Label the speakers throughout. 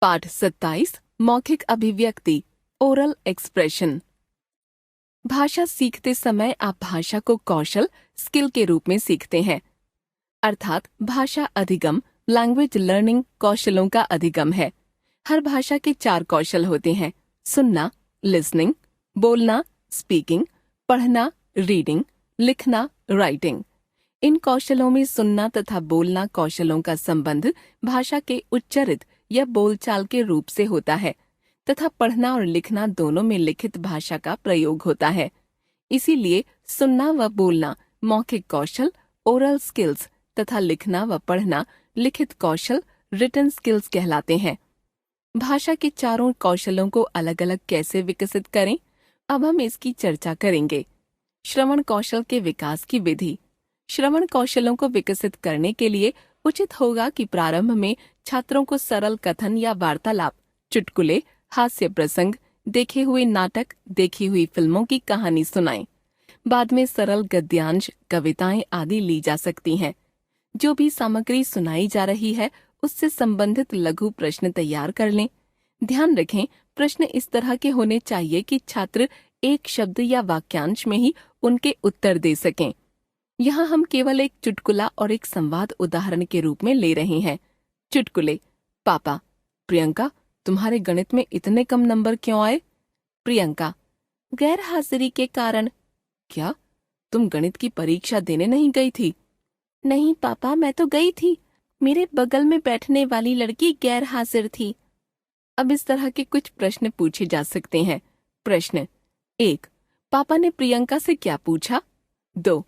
Speaker 1: पाठ 27 मौखिक अभिव्यक्ति ओरल एक्सप्रेशन। भाषा सीखते समय आप भाषा को कौशल स्किल के रूप में सीखते हैं, अर्थात भाषा अधिगम लैंग्वेज लर्निंग कौशलों का अधिगम है। हर भाषा के 4 कौशल होते हैं: सुनना लिसनिंग, बोलना स्पीकिंग, पढ़ना रीडिंग, लिखना राइटिंग। इन कौशलों में सुनना तथा बोलना कौशलों का संबंध भाषा के उच्चारित या बोलचाल के रूप से होता है तथा पढ़ना और लिखना दोनों में लिखित भाषा का प्रयोग होता है। इसीलिए सुनना व बोलना मौखिक कौशल ओरल स्किल्स तथा लिखना व पढ़ना लिखित कौशल रिटन स्किल्स कहलाते हैं। भाषा के चारों कौशलों को अलग अलग कैसे विकसित करें, अब हम इसकी चर्चा करेंगे। श्रवण कौशल के विकास की विधि। श्रवण कौशलों को विकसित करने के लिए उचित होगा कि प्रारंभ में छात्रों को सरल कथन या वार्तालाप, चुटकुले, हास्य प्रसंग, देखे हुए नाटक, देखी हुई फिल्मों की कहानी सुनाएं। बाद में सरल गद्यांश, कविताएं आदि ली जा सकती हैं। जो भी सामग्री सुनाई जा रही है उससे संबंधित लघु प्रश्न तैयार कर लें। ध्यान रखें, प्रश्न इस तरह के होने चाहिए कि छात्र एक शब्द या वाक्यांश में ही उनके उत्तर दे सकें। यहाँ हम केवल एक चुटकुला और एक संवाद उदाहरण के रूप में ले रहे हैं। चुटकुले। पापा, प्रियंका, तुम्हारे गणित में इतने कम नंबर क्यों आए? प्रियंका, गैर हाजिरी के कारण। क्या तुम गणित की परीक्षा देने नहीं गई थी? नहीं पापा, मैं तो गई थी, मेरे बगल में बैठने वाली लड़की गैर हाजिर थी। अब इस तरह के कुछ प्रश्न पूछे जा सकते हैं। प्रश्न 1, पापा ने प्रियंका से क्या पूछा? 2,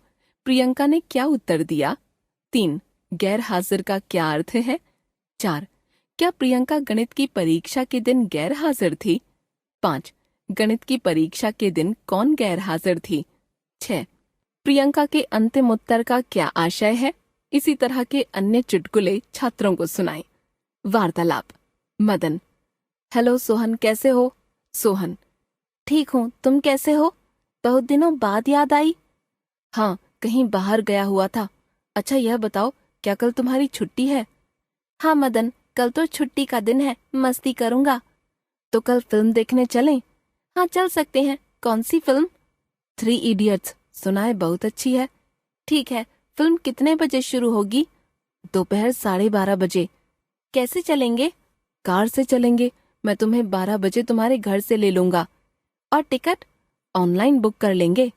Speaker 1: प्रियंका ने क्या उत्तर दिया? 3, गैर हाजिर का क्या अर्थ है? 4, क्या प्रियंका गणित की परीक्षा के दिन गैर हाजिर थी? 5, गणित की परीक्षा के दिन कौन गैर हाजिर थी? 6, प्रियंका के अंतिम उत्तर का क्या आशय है? इसी तरह के अन्य चुटकुले छात्रों को सुनाएं। वार्तालाप। मदन, हेलो सोहन, कैसे हो? सोहन, ठीक हूँ, तुम कैसे हो? बहुत दिनों बाद याद आई। हाँ, कहीं बाहर गया हुआ था। अच्छा यह बताओ, क्या कल तुम्हारी छुट्टी है? हाँ मदन, कल तो छुट्टी का दिन है, मस्ती करूंगा। तो कल फिल्म देखने चलें? हाँ चल सकते हैं। कौन सी फिल्म? 3 इडियट्स, सुना है बहुत अच्छी है। ठीक है, फिल्म कितने बजे शुरू होगी? दोपहर 12:30 बजे। कैसे चलेंगे? कार से चलेंगे, मैं तुम्हें 12 बजे तुम्हारे घर से ले लूंगा। और टिकट? ऑनलाइन बुक कर लेंगे।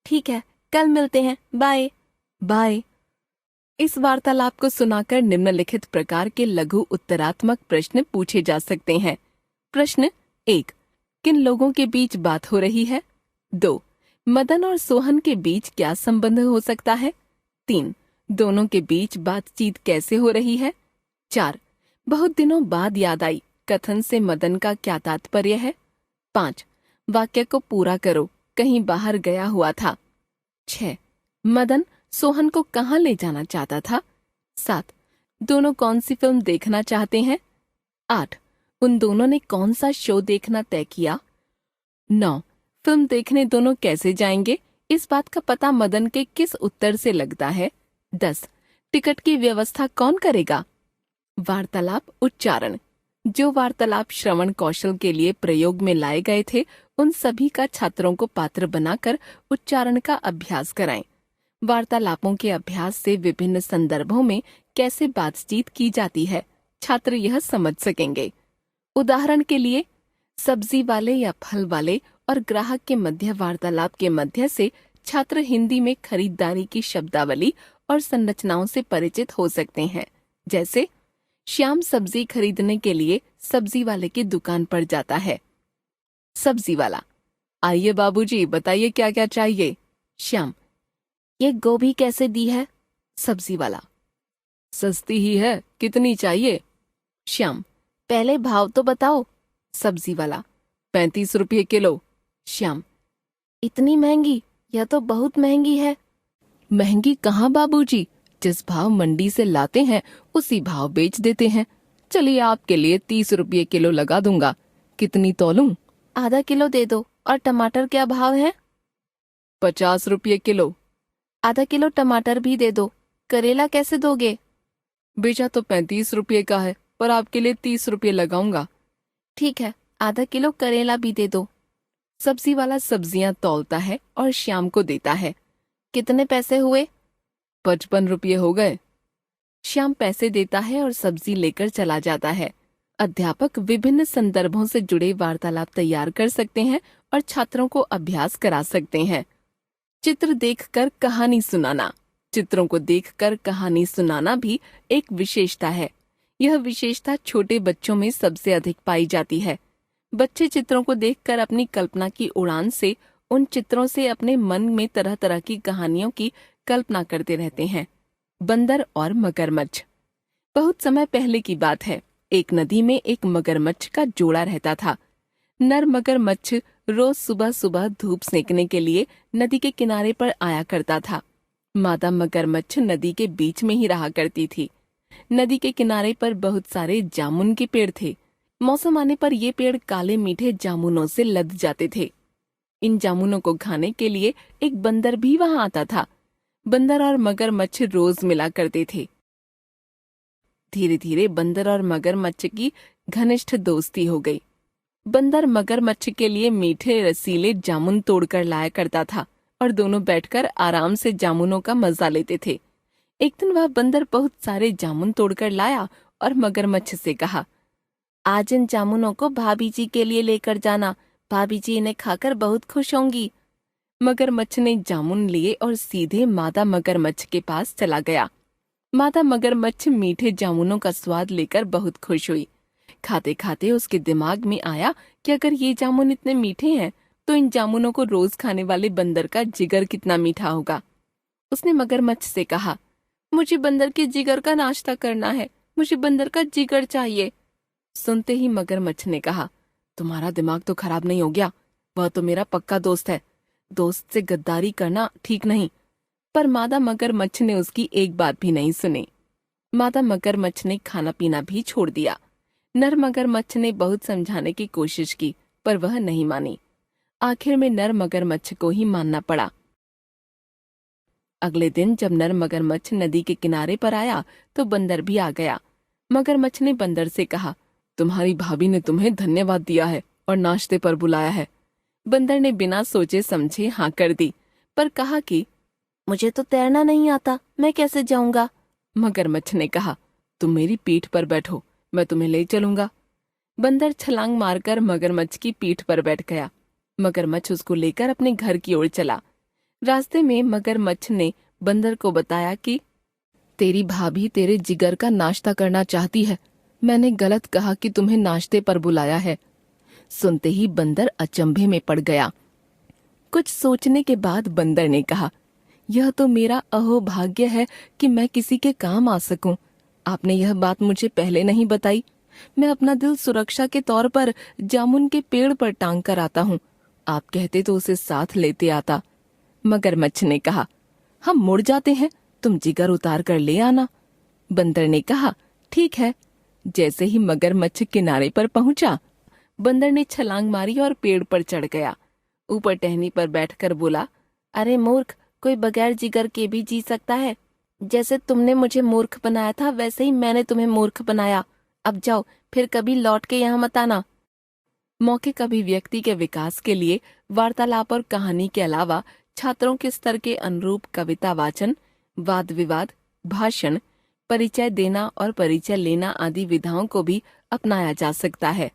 Speaker 1: ठीक है, कल मिलते हैं, बाय। बाय। इस वार्तालाप को सुनाकर निम्नलिखित प्रकार के लघु उत्तरात्मक प्रश्न पूछे जा सकते हैं। प्रश्न 1, किन लोगों के बीच बात हो रही है? 2, मदन और सोहन के बीच क्या संबंध हो सकता है? 3, दोनों के बीच बातचीत कैसे हो रही है? 4, बहुत दिनों बाद याद आई कथन से मदन का क्या तात्पर्य है? 5, वाक्य को पूरा करो, कहीं बाहर गया हुआ था। 6, मदन सोहन को कहाँ ले जाना चाहता था? 7, दोनों कौन सी फिल्म देखना चाहते हैं? 8, उन दोनों ने कौन सा शो देखना तय किया? 9, फिल्म देखने दोनों कैसे जाएंगे? इस बात का पता मदन के किस उत्तर से लगता है? 10, टिकट की व्यवस्था कौन करेगा? वार्तालाप उच्चारण। जो वार्तालाप श्रवण कौशल के लिए प्रयोग में लाए गए थे उन सभी का छात्रों को पात्र बनाकर उच्चारण का अभ्यास कराएं। वार्तालापों के अभ्यास से विभिन्न संदर्भों में कैसे बातचीत की जाती है छात्र यह समझ सकेंगे। उदाहरण के लिए, सब्जी वाले या फल वाले और ग्राहक के मध्य वार्तालाप के मध्य से छात्र हिंदी में खरीदारी की शब्दावली और संरचनाओं से परिचित हो सकते हैं। जैसे, श्याम सब्जी खरीदने के लिए सब्जी वाले की दुकान पर जाता है। सब्जी वाला, आइए बाबूजी, बताइए क्या क्या चाहिए? श्याम, ये गोभी कैसे दी है? सब्जी वाला, सस्ती ही है, कितनी चाहिए? श्याम, पहले भाव तो बताओ। सब्जी वाला, 35 रुपये किलो। श्याम, इतनी महंगी, यह तो बहुत महंगी है। महंगी कहाँ बाबूजी, जिस भाव मंडी से लाते हैं उसी भाव बेच देते हैं। चलिए आपके लिए 30 रुपये किलो लगा दूंगा। कितनी तौलूं? आधा किलो दे दो। और टमाटर क्या भाव है? 50 रुपये किलो। आधा किलो टमाटर भी दे दो। करेला कैसे दोगे? बेचा तो 35 रुपये का है, पर आपके लिए 30 रुपये लगाऊंगा। ठीक है, आधा किलो करेला भी दे दो। सब्जी वाला सब्जियां तौलता है और श्याम को देता है। कितने पैसे हुए? 55 रुपये हो गए। श्याम पैसे देता है और सब्जी लेकर चला जाता है। अध्यापक विभिन्न संदर्भों से जुड़े वार्तालाप तैयार कर सकते हैं और छात्रों को अभ्यास करा सकते हैं। चित्र देखकर कहानी सुनाना। चित्रों को देखकर कहानी सुनाना भी एक विशेषता है। यह विशेषता छोटे बच्चों में सबसे अधिक पाई जाती है। बच्चे चित्रों को देखकर अपनी कल्पना की उड़ान से उन चित्रों से अपने मन में तरह तरह की कहानियों की कल्पना करते रहते हैं। बंदर और मगरमच्छ। बहुत समय पहले की बात है। एक नदी में एक मगरमच्छ का जोड़ा रहता था। नर मगरमच्छ रोज सुबह सुबह धूप सेंकने के लिए नदी के किनारे पर आया करता था। मादा मगरमच्छ नदी के बीच में ही रहा करती थी। नदी के किनारे पर बहुत सारे जामुन के पेड़ थे। मौसम आने पर ये पेड़ काले मीठे जामुनों से लद जाते थे। इन जामुनों को खाने के लिए एक बंदर भी वहां आता था। बंदर और मगरमच्छ रोज मिला करते थे। धीरे धीरे बंदर और मगरमच्छ की घनिष्ठ दोस्ती हो गई। बंदर मगरमच्छ के लिए मीठे रसीले जामुन तोड़कर लाया करता था और दोनों बैठकर आराम से जामुनों का मजा लेते थे। एक दिन वह बंदर बहुत सारे जामुन तोड़कर लाया और मगरमच्छ से कहा, आज इन जामुनों को भाभी जी के लिए लेकर जाना। भाभी जी इन्हें खाकर बहुत खुश होंगी। मगरमच्छ ने जामुन लिए और सीधे मादा मगरमच्छ के पास चला गया। मादा मगरमच्छ मीठे जामुनों का स्वाद लेकर बहुत खुश हुई। खाते खाते उसके दिमाग में आया कि अगर ये जामुन इतने मीठे हैं तो इन जामुनों को रोज खाने वाले बंदर का जिगर कितना मीठा होगा। उसने मगरमच्छ से कहा, मुझे बंदर के जिगर का नाश्ता करना है। मुझे बंदर का जिगर चाहिए। सुनते ही मगरमच्छ ने कहा, तुम्हारा दिमाग तो खराब नहीं हो गया? वह तो मेरा पक्का दोस्त है। दोस्त से गद्दारी करना ठीक नहीं। पर मादा मगरमच्छ ने उसकी एक बात भी नहीं सुनी। मादा मगरमच्छ ने खाना पीना भी छोड़ दिया। नर मगरमच्छ ने बहुत समझाने की कोशिश की पर वह नहीं मानी। आखिर में नर मगरमच्छ को ही मानना पड़ा। अगले दिन जब नर मगरमच्छ नदी के किनारे पर आया तो बंदर भी आ गया। मगरमच्छ ने बंदर से कहा, तुम्हारी भाभी ने तुम्हें धन्यवाद दिया है और नाश्ते पर बुलाया है। बंदर ने बिना सोचे समझे हाँ कर दी, पर कहा कि मुझे तो तैरना नहीं आता, मैं कैसे जाऊंगा। मगरमच्छ ने कहा, तुम मेरी पीठ पर बैठो, मैं तुम्हें ले चलूंगा। बंदर छलांग मारकर मगरमच्छ की पीठ पर बैठ गया। मगरमच्छ उसको लेकर अपने घर की ओर चला। रास्ते में मगरमच्छ ने बंदर को बताया कि तेरी भाभी तेरे जिगर का नाश्ता करना चाहती है। मैंने गलत कहा कि तुम्हें नाश्ते पर बुलाया है। सुनते ही बंदर अचंभे में पड़ गया। कुछ सोचने के बाद बंदर ने कहा, यह तो मेरा अहोभाग्य है कि मैं किसी के काम आ सकूं। आपने यह बात मुझे पहले नहीं बताई। मैं अपना दिल सुरक्षा के तौर पर जामुन के पेड़ पर टांग कर आता हूँ। आप कहते तो उसे साथ लेते आता। मगरमच्छ ने कहा, हम मुड़ जाते हैं, तुम जिगर उतार कर ले आना। बंदर ने कहा, ठीक है। जैसे ही मगरमच्छ किनारे पर पहुंचा, बंदर ने छलांग मारी और पेड़ पर चढ़ गया। ऊपर टहनी पर बैठकर बोला, अरे मूर्ख, कोई बगैर जिगर के भी जी सकता है। जैसे तुमने मुझे मूर्ख बनाया था वैसे ही मैंने तुम्हें मूर्ख बनाया। अब जाओ, फिर कभी लौट के यहाँ मत आना। मौखिक अभिव्यक्ति के विकास के लिए वार्तालाप और कहानी के अलावा छात्रों के स्तर के अनुरूप कविता वाचन, वाद विवाद, भाषण, परिचय देना और परिचय लेना आदि विधाओं को भी अपनाया जा सकता है।